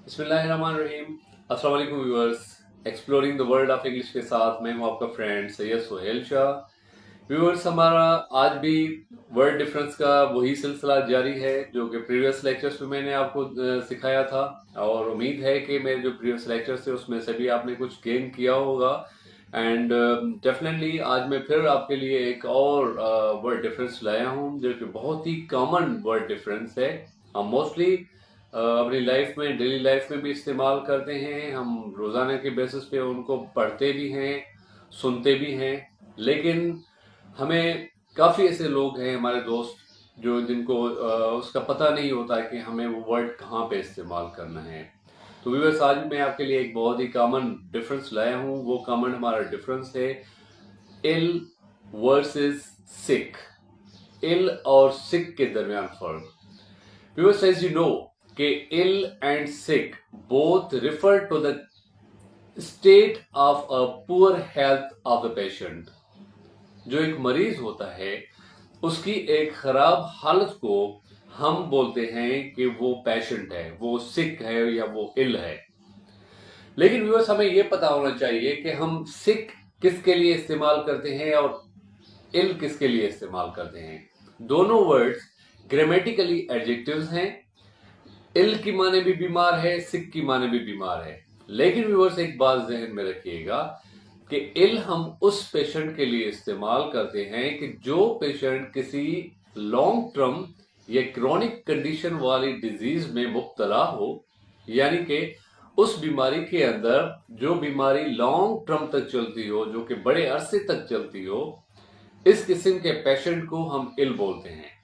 बिस्मिल्लाहिर्रहमानिर्रहीम। अस्सलाम वालेकुम viewers. Exploring the world of English के साथ मैं हूं आपका फ्रेंड सैयद सोहेल शाह। व्यूअर्स, हमारा आज भी वर्ड डिफरेंस का वही सिलसिला जारी है जो कि प्रीवियस लेक्चर्स में मैंने आपको सिखाया था, और उम्मीद है कि मेरे जो प्रीवियस लेक्चर्स थे उसमें से भी आपने कुछ गेन किया होगा। एंड डेफिनेटली आज मैं फिर आपके लिए एक और वर्ड डिफरेंस लाया हूं जो कि बहुत ही कॉमन वर्ड डिफरेंस है। हम मोस्टली अपनी लाइफ में, डेली लाइफ में भी इस्तेमाल करते हैं, हम रोज़ाना के बेसिस पे उनको पढ़ते भी हैं, सुनते भी हैं। लेकिन हमें काफ़ी ऐसे लोग हैं, हमारे दोस्त, जो जिनको उसका पता नहीं होता कि हमें वो वर्ड कहाँ पे इस्तेमाल करना है। तो व्यूअर्स, आज मैं आपके लिए एक बहुत ही कॉमन डिफरेंस लाया हूँ। वो कॉमन हमारा डिफरेंस है इल वर्सेस सिक। इल और सिक के दरमियान फर्क। Viewers, as you know, कि ill and sick both refer to the state of a poor health of the patient। जो एक मरीज होता है उसकी एक खराब हालत को हम बोलते हैं कि वो पेशेंट है, वो सिक है या वो इल है। लेकिन व्यूअर्स, हमें ये पता होना चाहिए कि हम सिक किसके लिए इस्तेमाल करते हैं और इल किसके लिए इस्तेमाल करते हैं। दोनों वर्ड्स ग्रामेटिकली एडजेक्टिव्स हैं। इल की माने भी बीमार है, सिक की माने भी बीमार है। लेकिन व्यूअर्स, एक बात जहन में रखिएगा कि इल हम उस पेशेंट के लिए इस्तेमाल करते हैं कि जो पेशेंट किसी लॉन्ग टर्म या क्रॉनिक कंडीशन वाली डिजीज में मुब्तला हो, यानी कि उस बीमारी के अंदर जो बीमारी लॉन्ग टर्म तक चलती हो, जो कि बड़े अरसे तक चलती हो, इस किस्म के पेशेंट को हम इल बोलते हैं।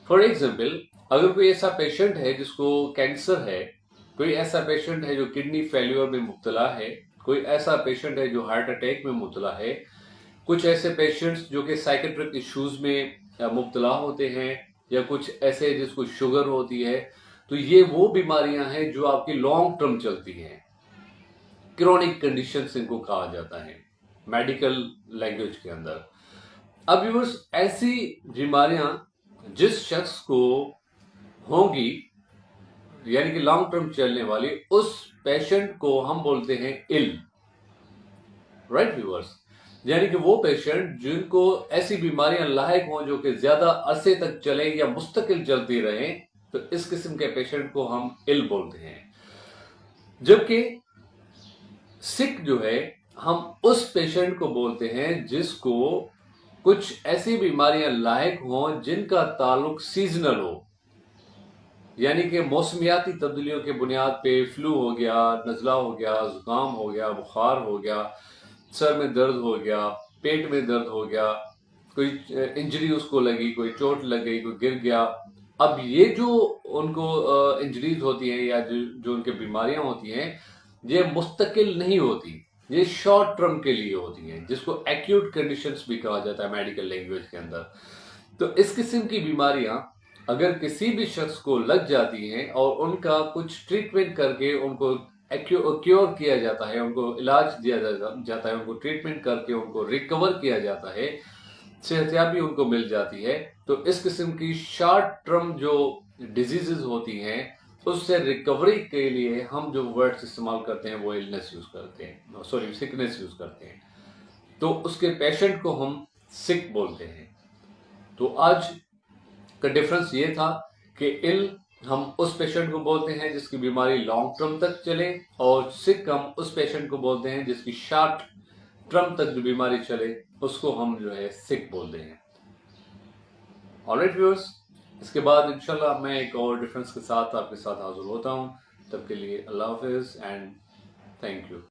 फॉर एग्जाम्पल, अगर कोई ऐसा पेशेंट है जिसको कैंसर है, कोई ऐसा पेशेंट है जो किडनी फेल्यूर में मुब्तला है, कोई ऐसा पेशेंट है जो हार्ट अटैक में मुब्तला है, कुछ ऐसे पेशेंट्स जो कि साइकेट्रिक इश्यूज में मुब्तला होते हैं, या कुछ ऐसे जिसको शुगर होती है, तो ये वो बीमारियां हैं जो आपकी लॉन्ग टर्म चलती हैं। क्रोनिक कंडीशंस इनको कहा जाता है मेडिकल लैंग्वेज के अंदर। अब व्यूअर्स, ऐसी बीमारियां जिस शख्स को होंगी, यानी कि लॉन्ग टर्म चलने वाली, उस पेशेंट को हम बोलते हैं इल। राइट व्यूअर्स, यानी कि वो पेशेंट जिनको ऐसी बीमारियां लायक हों जो कि ज्यादा अरसे तक चले या मुस्तकिल चलती रहे, तो इस किस्म के पेशेंट को हम इल बोलते हैं। जबकि सिक जो है, हम उस पेशेंट को बोलते हैं जिसको कुछ ऐसी बीमारियां लायक हों जिनका ताल्लुक सीजनल हो, यानी कि मौसमियाती तब्दीलियों के बुनियाद पे फ्लू हो गया, नज़ला हो गया, जुकाम हो गया, बुखार हो गया, सर में दर्द हो गया, पेट में दर्द हो गया, कोई इंजरी उसको लगी, कोई चोट लग गई, कोई गिर गया। अब ये जो उनको इंजरीज होती हैं या जो उनके बीमारियां होती हैं, ये मुस्तकिल नहीं होती, ये शॉर्ट टर्म के लिए होती हैं, जिसको एक्यूट कंडीशंस भी कहा जाता है मेडिकल लैंग्वेज के अंदर। तो इस किस्म की बीमारियां अगर किसी भी शख्स को लग जाती हैं और उनका कुछ ट्रीटमेंट करके उनको क्योर किया जाता है, उनको इलाज दिया जाता है, उनको ट्रीटमेंट करके उनको रिकवर किया जाता है, सेहतयाबी उनको मिल जाती है, तो इस किस्म की शॉर्ट टर्म जो डिजीजेज होती हैं उससे रिकवरी के लिए हम जो वर्ड्स इस्तेमाल करते हैं वो इलनेस यूज करते हैं, सॉरी सिकनेस यूज करते हैं। तो उसके पेशेंट को हम सिक बोलते हैं। तो आज का डिफरेंस ये था कि इल हम उस पेशेंट को बोलते हैं जिसकी बीमारी लॉन्ग टर्म तक चले, और सिक हम उस पेशेंट को बोलते हैं जिसकी शॉर्ट टर्म तक जो बीमारी चले, उसको हम जो है सिक बोलते हैं। ऑलराइट व्यूअर्स, इसके बाद इंशाल्लाह मैं एक और डिफरेंस के साथ आपके साथ हाजिर होता हूँ। तब के लिए अल्लाह हाफिज एंड थैंक यू।